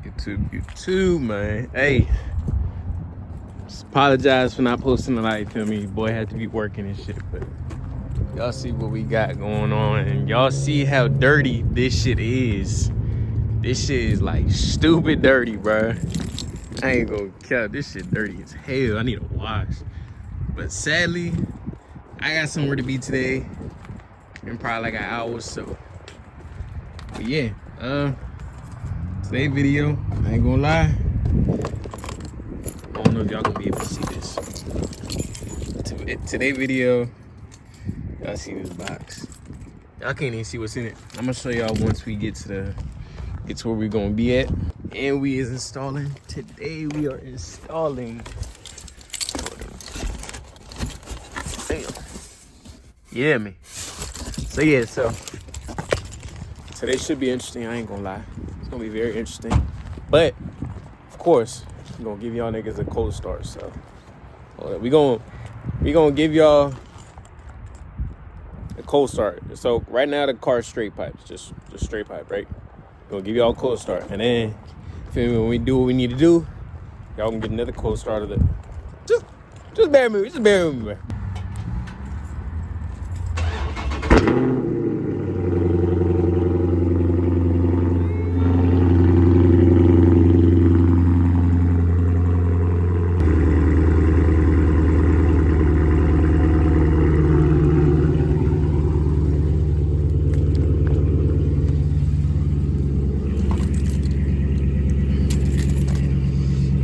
You too, man. Hey, just apologize for not posting the light. Feel me, boy had to be working and shit. But y'all see what we got going on, and y'all see how dirty this shit is. This shit is like stupid dirty, bro. I ain't gonna care. This shit dirty as hell. I need a wash. But sadly, I got somewhere to be today in probably like an hour or so. But yeah, today's video, I ain't gonna lie, I don't know if y'all gonna be able to see this. Today's video, y'all see this box. Y'all can't even see what's in it. I'm gonna show y'all once we get to where we're gonna be at. And we is installing. Today we are installing. Damn. Yeah, me. So yeah, so today should be interesting. I ain't gonna lie. It's gonna be very interesting. But of course, I'm gonna give y'all niggas a cold start. So we gonna give y'all a cold start. So right now the car's straight pipes, just straight pipe, right? We're gonna give y'all a cold start, and then when we do what we need to do, y'all gonna get another cold start of it. Just bear with me, bro.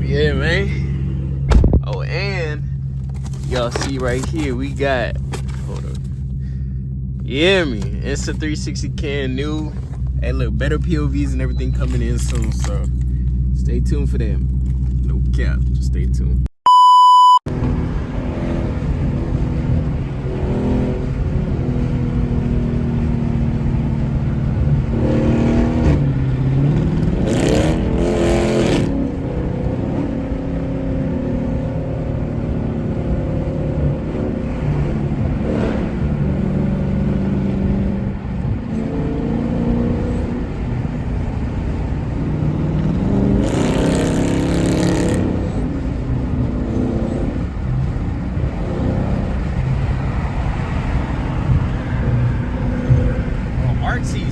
Yeah, man. Oh, and y'all see right here, we got, hold on. Yeah, me. Insta 360 can new. Hey, look, better POVs and everything coming in soon, so stay tuned for them. No cap, just stay tuned.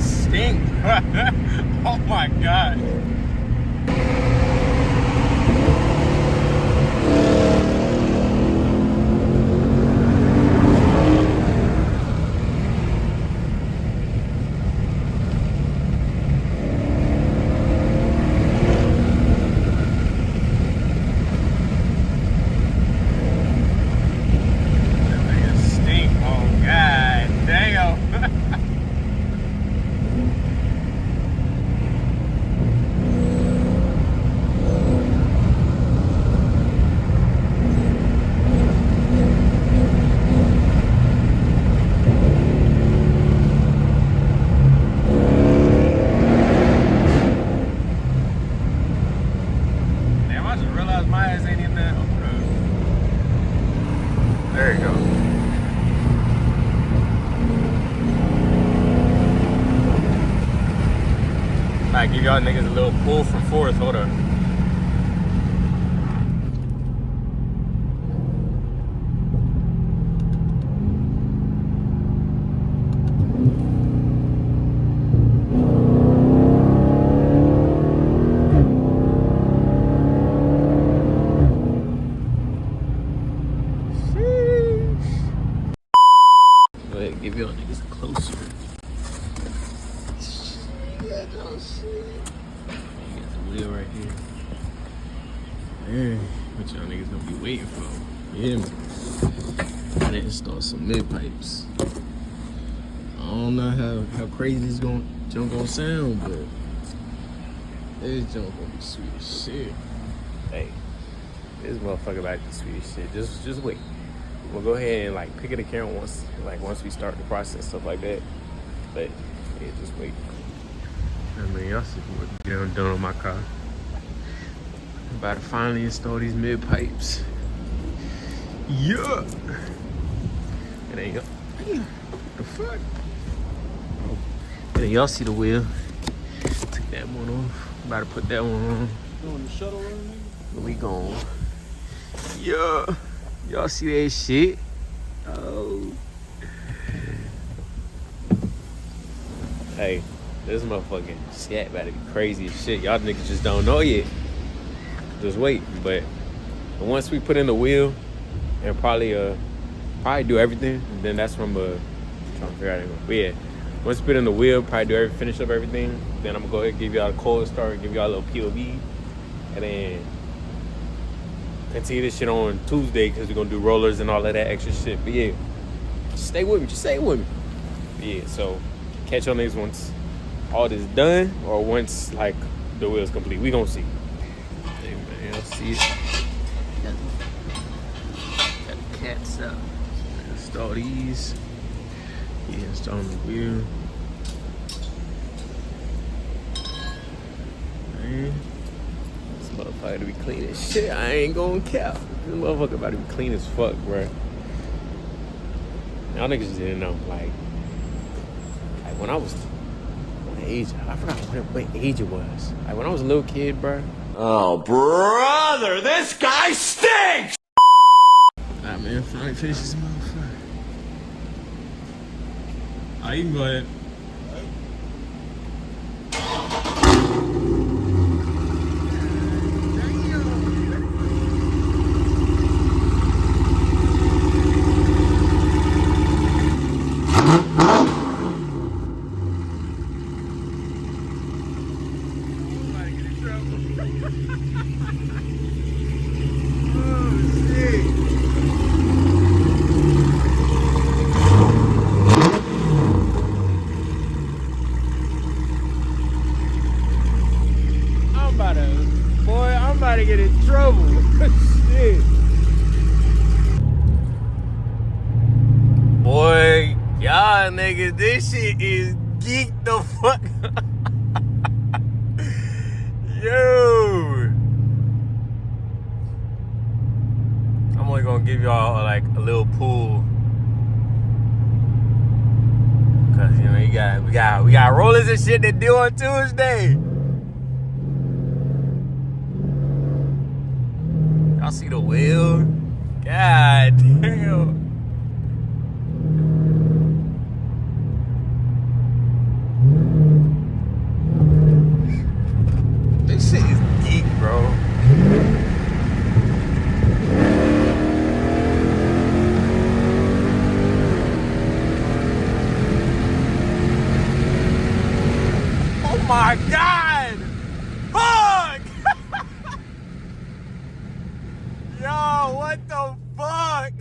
Stink. Oh my god. There you go. I give y'all niggas a little pull from fourth. Hold up. Give y'all niggas closer. You got the wheel right here. Man, what y'all niggas gonna be waiting for? Yeah, man. I gotta install some Midpipes. I don't know how crazy this jump gonna sound, but this jump gonna be sweet as shit. Hey, this motherfucker about to be sweet as shit. Just wait. We'll go ahead and like pick at the camera once we start the process, stuff like that. But yeah, just wait. I mean, y'all see what I'm doing on my car. I'm about to finally install these Midpipes. Yeah. And there you go. What the fuck? And then y'all see the wheel. Take that one off. About to put that one on. Doing the shuttle run, nigga? We gone. Yeah. Y'all see that shit? Oh. Hey, this motherfucking Scat about to be crazy as shit. Y'all niggas just don't know yet. Just wait. But once we put in the wheel and probably do everything, then that's when I'm trying to figure out it. But yeah, once we put in the wheel, probably finish up everything, then I'm gonna go ahead and give y'all a cold start, give y'all a little POV, and then continue this shit on Tuesday because we're gonna do rollers and all of that extra shit. But yeah, just stay with me. Just stay with me. But yeah, so catch on these once all this done or once like the wheel's complete. We gonna see. Hey man, y'all see it? Got the cats up. Install these. Yeah, installing the wheel. Man. This motherfucker to be clean as shit. I ain't gonna cap. This motherfucker about to be clean as fuck, bro. Y'all niggas just didn't know. Like when I was what age, I forgot what age it was. Like when I was a little kid, bro. Oh, brother, this guy stinks! Alright, man, finally finish this motherfucker. Alright, you can go ahead. I'm about to get in trouble. Shit. Boy, y'all niggas, this shit is geeked the fuck. Yo. I'm only gonna give y'all like a little pool. Cause you know we got rollers and shit that do on Tuesday. Y'all see the wheel? God damn. This shit is geek, bro. Oh my God! Fuck! Yo, what the fuck?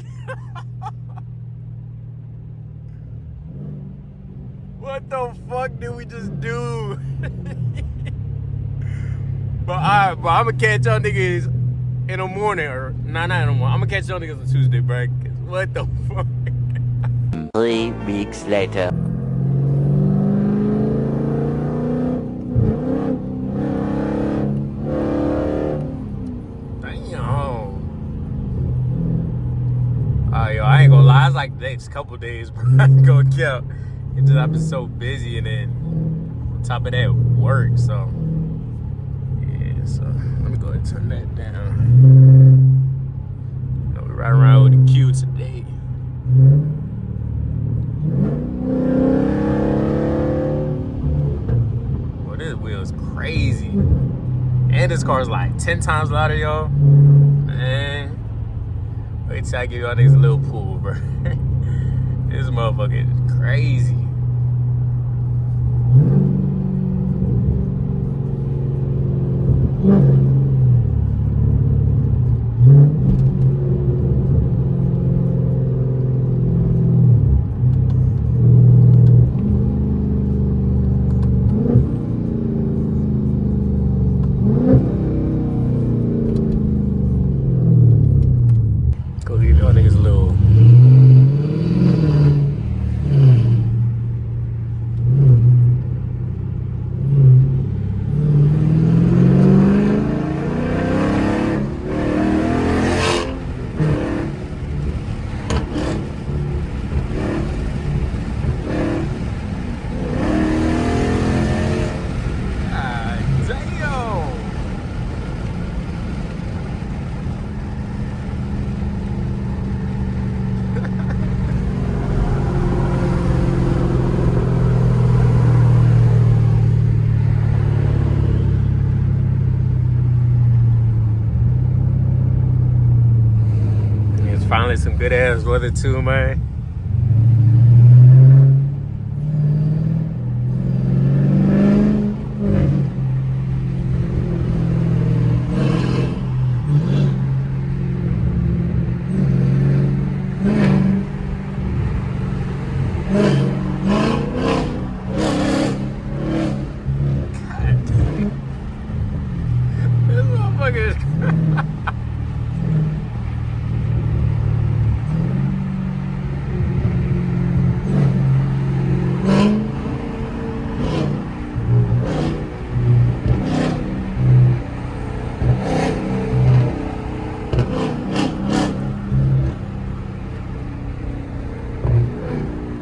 What the fuck did we just do? But alright, bro, I'm gonna catch y'all niggas in the morning, or not in the morning. I'm gonna catch y'all niggas on Tuesday, bro. What the fuck? 3 weeks later. Yo, I ain't gonna lie, it's like the next couple days, bro. I ain't gonna count. It's just I've been so busy, and then on top of that, work. So yeah, so let me go ahead and turn that down. You know, we're right around with the queue today. Boy, this wheel is crazy, and this car is like 10 times louder, y'all. Man. Wait till I give y'all niggas a little pool, bro. This motherfucker is crazy. Finally some good ass weather too, man. This motherfucker is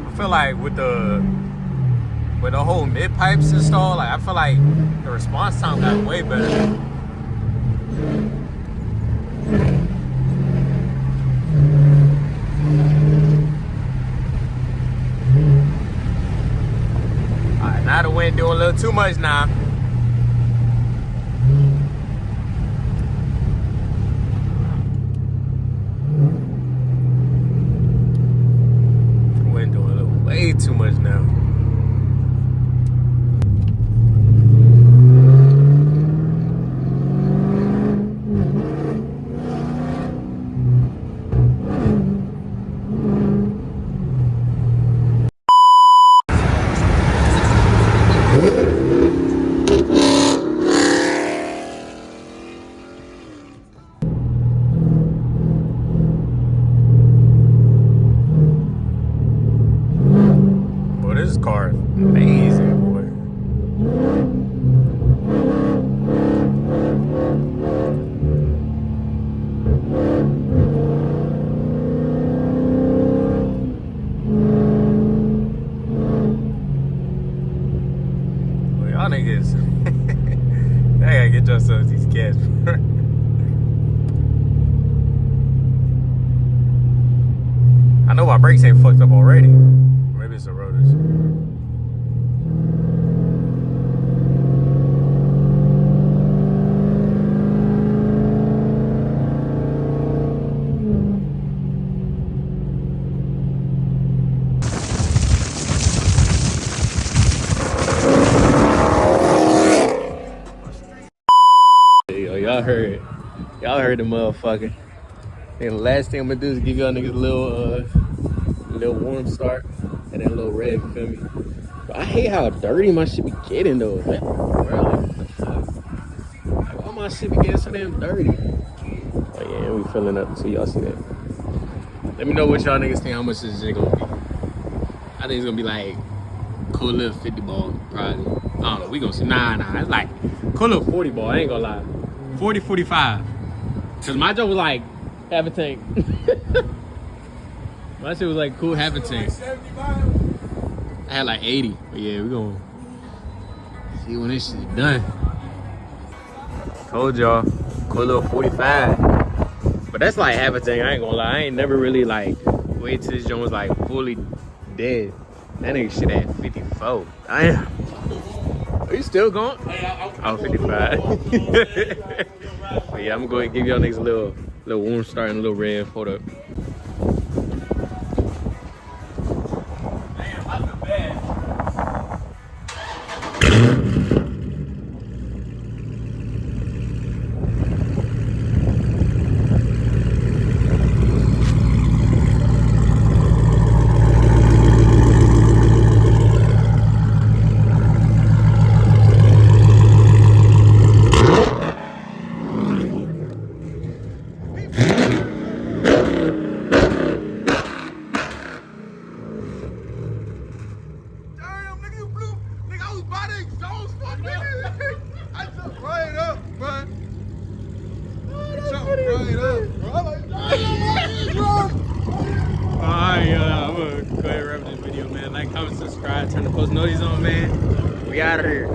I feel like with the whole Midpipes install, like I feel like the response time got way better. Alright, now the wind doing a little too much now. Wind doing a little way too much now. Boy, this car is amazing, boy. Boy, y'all niggas, I gotta get yourselves these cats. I know my brakes ain't fucked up already. Maybe it's the rotors. Yo, y'all heard the motherfucker. And the last thing I'm gonna do is give y'all niggas a little warm start and then a little red, you feel me? But I hate how dirty my shit be getting though. Like, bro, like, what the fuck? Like, why my shit be getting so damn dirty? Oh yeah, we filling up so y'all see that. Let me know what y'all niggas think how much this shit gonna be. I think it's gonna be like cool little 50 ball, probably. I don't know, we gonna see. Nah, it's like cool little 40 ball, I ain't gonna lie. 40, 45. Cause my joke was like half a tank. My shit was like cool half a tank. I had like 80. But yeah, we gonna see when this shit done. Told y'all, cool little 45. But that's like half a tank, I ain't gonna lie. I ain't never really like wait till this joint was like fully dead. That nigga shit at 54. Damn. Are you still going? Oh, 55. But yeah, I'm gonna give y'all niggas a little warm start and a little red photo. Damn, I feel bad. Alright, I'm gonna go ahead and wrap this video, man. Like, comment, subscribe, turn the post notifications on, man. We out of here.